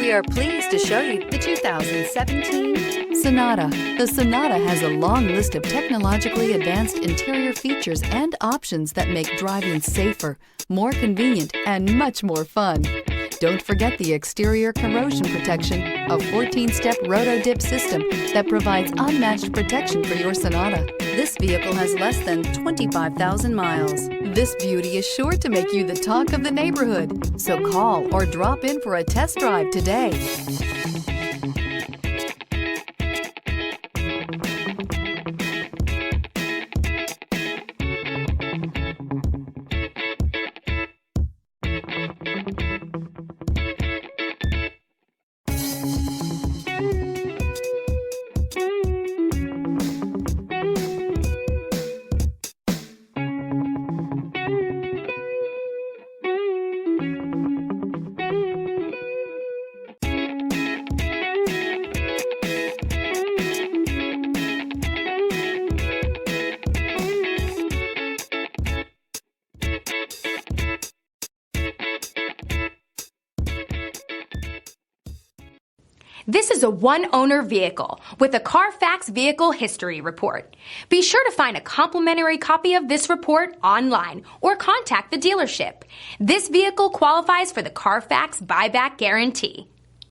We are pleased to show you the 2017 Sonata. The Sonata has a long list of technologically advanced interior features and options that make driving safer, more convenient, and much more fun. Don't forget the exterior corrosion protection, a 14-step roto-dip system that provides unmatched protection for your Sonata. This vehicle has less than 25,000 miles. This beauty is sure to make you the talk of the neighborhood. So call or drop in for a test drive today. This is a one-owner vehicle with a Carfax Vehicle History Report. Be sure to find a complimentary copy of this report online or contact the dealership. This vehicle qualifies for the Carfax Buyback Guarantee.